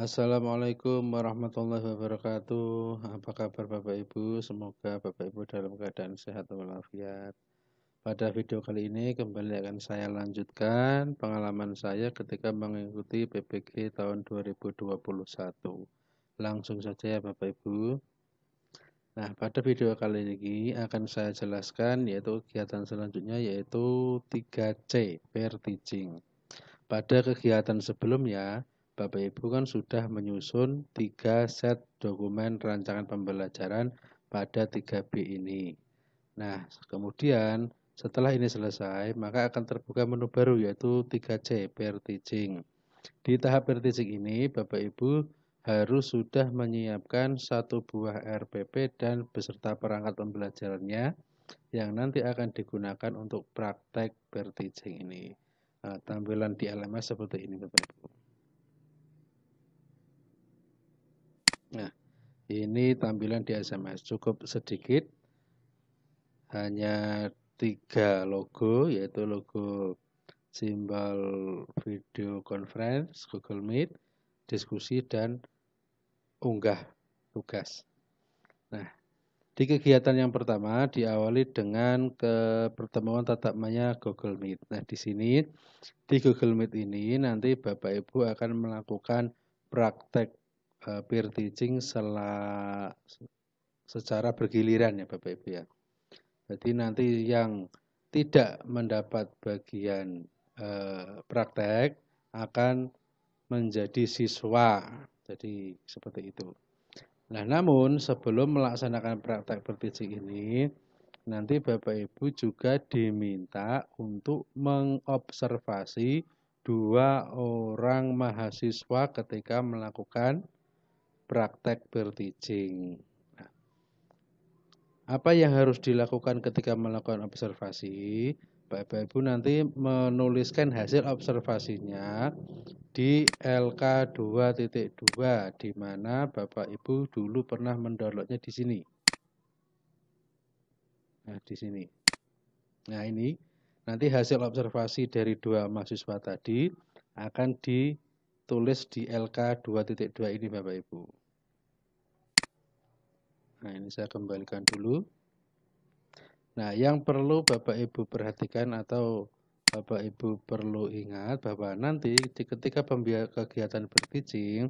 Assalamualaikum warahmatullahi wabarakatuh. Apa kabar Bapak Ibu? Semoga Bapak Ibu dalam keadaan sehat walafiat. Pada video kali ini kembali akan saya lanjutkan pengalaman saya ketika mengikuti PPG tahun 2021. Langsung saja ya Bapak Ibu. Nah, pada video kali ini akan saya jelaskan yaitu kegiatan selanjutnya yaitu 3C, pair teaching. Pada kegiatan sebelumnya, Bapak Ibu kan sudah menyusun 3 set dokumen rancangan pembelajaran pada 3B ini. Nah, kemudian setelah ini selesai, maka akan terbuka menu baru yaitu 3C, pair teaching. Di tahap pair teaching ini, Bapak Ibu harus sudah menyiapkan 1 buah RPP dan beserta perangkat pembelajarannya yang nanti akan digunakan untuk praktek pair teaching ini. Nah, tampilan di LMS seperti ini Bapak Ibu. Nah, ini tampilan di SMS cukup sedikit, hanya 3 logo, yaitu logo simbol video conference, Google Meet, diskusi, dan unggah tugas. Nah, di kegiatan yang pertama diawali dengan pertemuan tatap muka Google Meet. Nah, di sini di Google Meet ini nanti Bapak Ibu akan melakukan praktek peer teaching secara bergiliran ya Bapak Ibu ya. Jadi nanti yang tidak mendapat bagian praktek akan menjadi siswa. Jadi seperti itu. Nah, namun sebelum melaksanakan praktek peer teaching ini, nanti Bapak Ibu juga diminta untuk mengobservasi 2 orang mahasiswa ketika melakukan praktek peer teaching. Nah, apa yang harus dilakukan ketika melakukan observasi? Bapak Ibu nanti menuliskan hasil observasinya di LK 2.2 di mana Bapak Ibu dulu pernah mendownloadnya di sini. Nah, di sini. Nah, ini nanti hasil observasi dari 2 mahasiswa tadi akan ditulis di LK 2.2 ini Bapak Ibu. Nah, ini saya kembalikan dulu. Nah, yang perlu Bapak Ibu perhatikan atau Bapak Ibu perlu ingat bahwa nanti ketika kegiatan berteaching,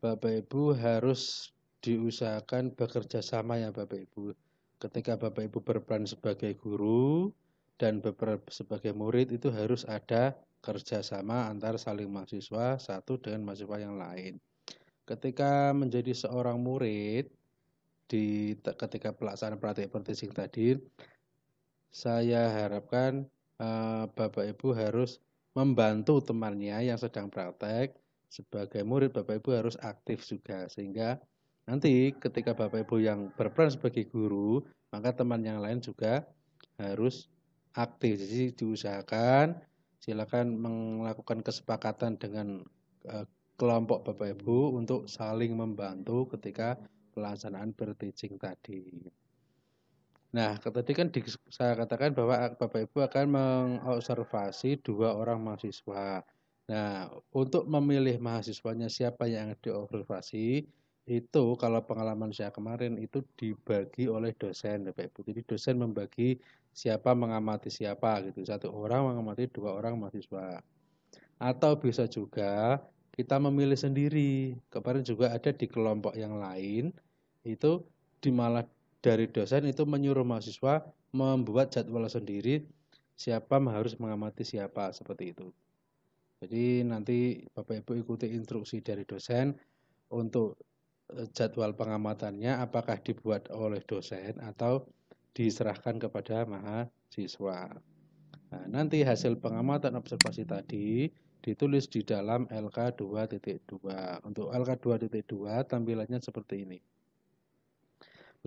Bapak Ibu harus diusahakan bekerja sama ya Bapak Ibu. Ketika Bapak Ibu berperan sebagai guru dan berperan sebagai murid itu harus ada kerjasama antar saling mahasiswa satu dengan mahasiswa yang lain. Ketika menjadi seorang murid, ketika pelaksanaan praktek peer teaching tadi, saya harapkan Bapak Ibu harus membantu temannya yang sedang praktek. Sebagai murid Bapak Ibu harus aktif juga, sehingga nanti ketika Bapak Ibu yang berperan sebagai guru, maka teman yang lain juga harus aktif. Jadi diusahakan silakan melakukan kesepakatan dengan kelompok Bapak Ibu untuk saling membantu ketika pelaksanaan peer teaching tadi. Nah, tadi kan saya katakan bahwa Bapak Ibu akan mengobservasi 2 orang mahasiswa. Nah, untuk memilih mahasiswanya siapa yang diobservasi, itu kalau pengalaman saya kemarin itu dibagi oleh dosen Bapak Ibu. Jadi dosen membagi siapa mengamati siapa gitu. 1 orang mengamati 2 orang mahasiswa. Atau bisa juga kita memilih sendiri. Kemarin juga ada di kelompok yang lain, itu malah dari dosen itu menyuruh mahasiswa membuat jadwal sendiri siapa harus mengamati siapa, seperti itu. Jadi nanti Bapak Ibu ikuti instruksi dari dosen untuk jadwal pengamatannya apakah dibuat oleh dosen atau diserahkan kepada mahasiswa. Nah, nanti hasil pengamatan observasi tadi ditulis di dalam LK 2.2. Untuk LK 2.2 tampilannya seperti ini.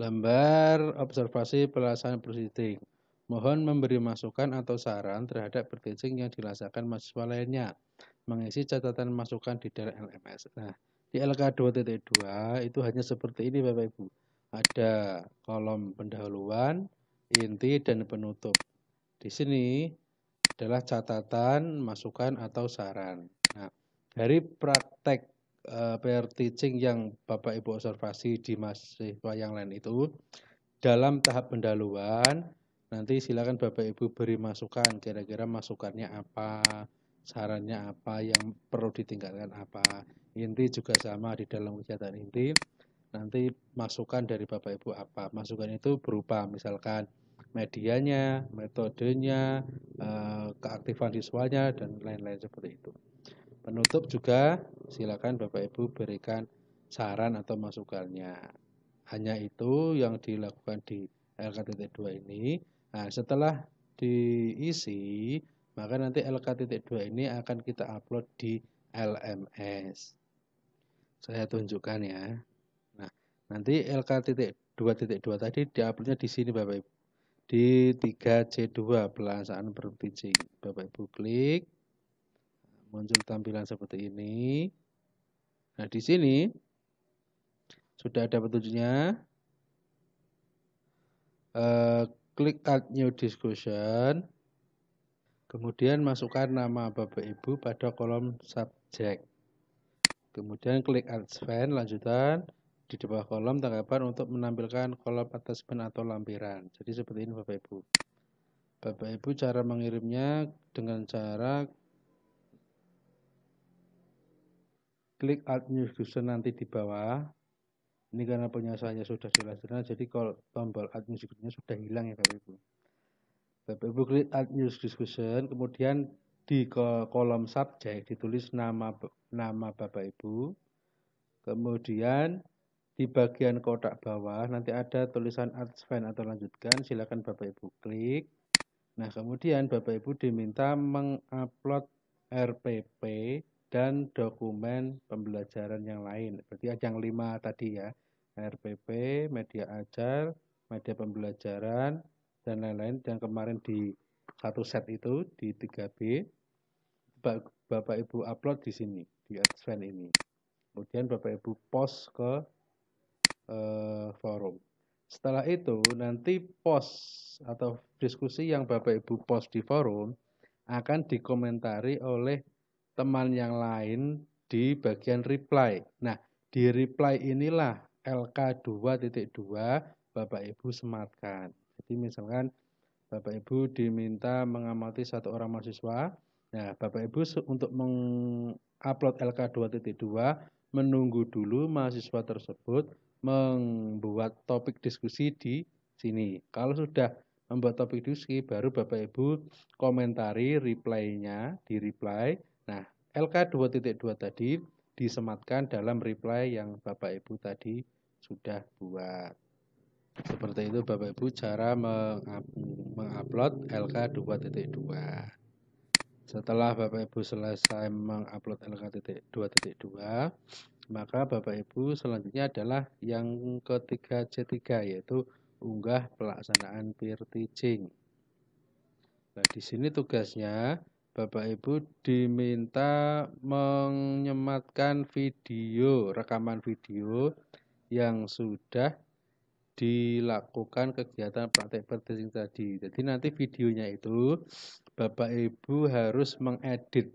Lembar observasi pelaksanaan proceeding. Mohon memberi masukan atau saran terhadap teaching yang dilaksanakan mahasiswa lainnya. Mengisi catatan masukan di dalam LMS. Nah, di LK 2.2 itu hanya seperti ini Bapak Ibu. Ada kolom pendahuluan, inti, dan penutup. Di sini adalah catatan, masukan, atau saran. Nah, dari praktek pair teaching yang Bapak Ibu observasi di mahasiswa yang lain itu, dalam tahap pendahuluan, nanti silakan Bapak Ibu beri masukan, kira-kira masukannya apa, sarannya apa, yang perlu ditingkatkan apa. Inti juga sama di dalam kegiatan inti, nanti masukan dari Bapak Ibu apa. Masukan itu berupa misalkan medianya, metodenya, keaktifan siswanya, dan lain-lain seperti itu. Penutup juga silakan Bapak Ibu berikan saran atau masukannya. Hanya itu yang dilakukan di LK.2 ini. Nah, setelah diisi, maka nanti LK.2 ini akan kita upload di LMS. Saya tunjukkan ya. Nah, nanti LK.2.2 tadi diuploadnya di sini Bapak Ibu. Di 3C2 pelaksanaan verb teaching. Bapak Ibu klik, muncul tampilan seperti ini. Nah, di sini sudah ada petunjuknya. Klik add new discussion. Kemudian masukkan nama Bapak Ibu pada kolom subjek. Kemudian klik advance lanjutan. Di bawah kolom tanggapan untuk menampilkan kolom attachment atau lampiran. Jadi seperti ini Bapak Ibu. Bapak Ibu cara mengirimnya dengan cara klik add new discussion nanti di bawah. Ini karena punya saya sudah jelas, jadi kalau tombol add new discussion sudah hilang ya Bapak Ibu. Bapak Ibu klik add new discussion, kemudian di kolom subjek ditulis nama Bapak Ibu. Kemudian di bagian kotak bawah nanti ada tulisan advance atau lanjutkan, silakan Bapak Ibu klik. Nah, kemudian Bapak Ibu diminta mengupload RPP dan dokumen pembelajaran yang lain. Berarti yang 5 tadi ya. RPP, media ajar, media pembelajaran, dan lain-lain yang kemarin di satu set itu di 3B. Bapak Ibu upload di sini, di advance ini. Kemudian Bapak Ibu post ke forum. Setelah itu nanti post atau diskusi yang Bapak Ibu post di forum akan dikomentari oleh teman yang lain di bagian reply. Nah, di reply inilah LK2.2 Bapak Ibu sematkan. Jadi misalkan Bapak Ibu diminta mengamati satu orang mahasiswa. Nah, Bapak Ibu untuk mengupload LK2.2 menunggu dulu mahasiswa tersebut membuat topik diskusi di sini. Kalau sudah membuat topik diskusi, baru Bapak Ibu komentari reply-nya, di reply. Nah, LK2.2 tadi disematkan dalam reply yang Bapak Ibu tadi sudah buat. Seperti itu Bapak Ibu cara mengupload LK2.2. Setelah Bapak Ibu selesai mengupload LK2.2, maka Bapak Ibu selanjutnya adalah yang ketiga C3, yaitu unggah pelaksanaan peer teaching. Nah, di sini tugasnya Bapak Ibu diminta menyematkan video, rekaman video yang sudah dilakukan kegiatan praktek peer teaching tadi. Jadi nanti videonya itu Bapak Ibu harus mengedit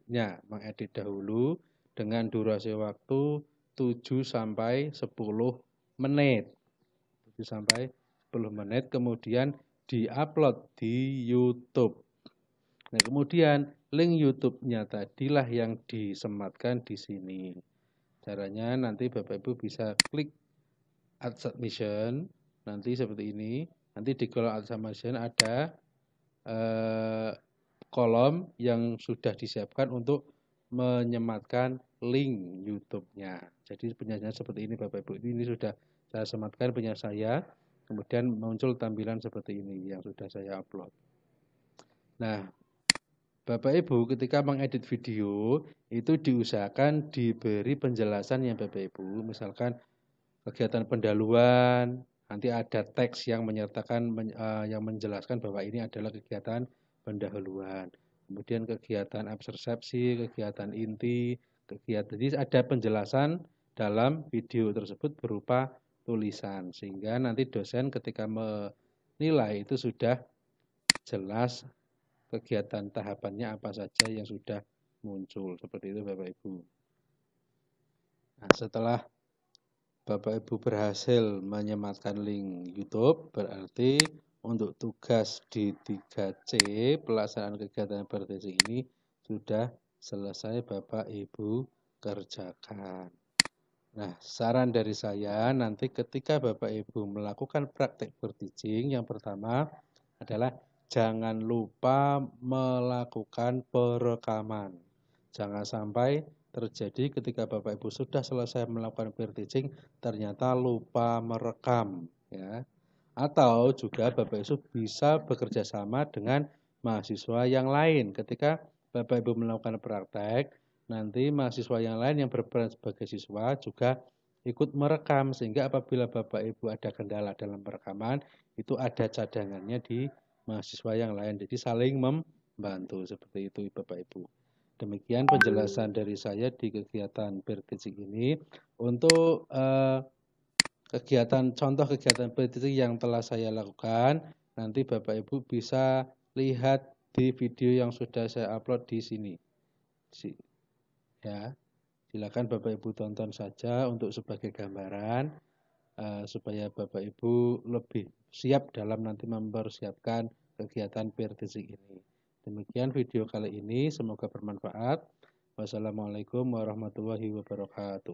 dahulu dengan durasi waktu 7 sampai 10 menit. 7 sampai 10 menit kemudian diupload di YouTube. Nah, kemudian link YouTube-nya tadilah yang disematkan di sini. Caranya nanti Bapak Ibu bisa klik add submission. Nanti seperti ini. Nanti di kolom add submission ada kolom yang sudah disiapkan untuk menyematkan link YouTube-nya. Jadi penyajian seperti ini Bapak Ibu. Ini sudah saya sematkan punya saya. Kemudian muncul tampilan seperti ini yang sudah saya upload. Nah, Bapak Ibu ketika mengedit video itu diusahakan diberi penjelasan ya Bapak Ibu. Misalkan kegiatan pendahuluan, nanti ada teks yang menyertakan yang menjelaskan bahwa ini adalah kegiatan pendahuluan. Kemudian kegiatan abstraksi, kegiatan inti, jadi ada penjelasan dalam video tersebut berupa tulisan sehingga nanti dosen ketika menilai itu sudah jelas kegiatan tahapannya apa saja yang sudah muncul. Seperti itu Bapak Ibu. Nah, setelah Bapak Ibu berhasil menyematkan link YouTube, berarti untuk tugas di 3C pelaksanaan kegiatan berteaching ini sudah selesai Bapak Ibu kerjakan. Nah, saran dari saya nanti ketika Bapak Ibu melakukan praktek berteaching, yang pertama adalah jangan lupa melakukan perekaman. Jangan sampai terjadi ketika Bapak Ibu sudah selesai melakukan peer teaching ternyata lupa merekam, ya. Atau juga Bapak Ibu bisa bekerja sama dengan mahasiswa yang lain. Ketika Bapak Ibu melakukan praktek, nanti mahasiswa yang lain yang berperan sebagai siswa juga ikut merekam, sehingga apabila Bapak Ibu ada kendala dalam perekaman, itu ada cadangannya di mahasiswa yang lain. Jadi saling membantu, seperti itu Bapak Ibu. Demikian penjelasan dari saya di kegiatan peer teaching ini. Untuk contoh kegiatan peer teaching yang telah saya lakukan, nanti Bapak Ibu bisa lihat di video yang sudah saya upload di sini. Ya, silakan Bapak Ibu tonton saja untuk sebagai gambaran, supaya Bapak Ibu lebih siap dalam nanti mempersiapkan kegiatan peer teaching ini. Demikian video kali ini, semoga bermanfaat. Wassalamualaikum warahmatullahi wabarakatuh.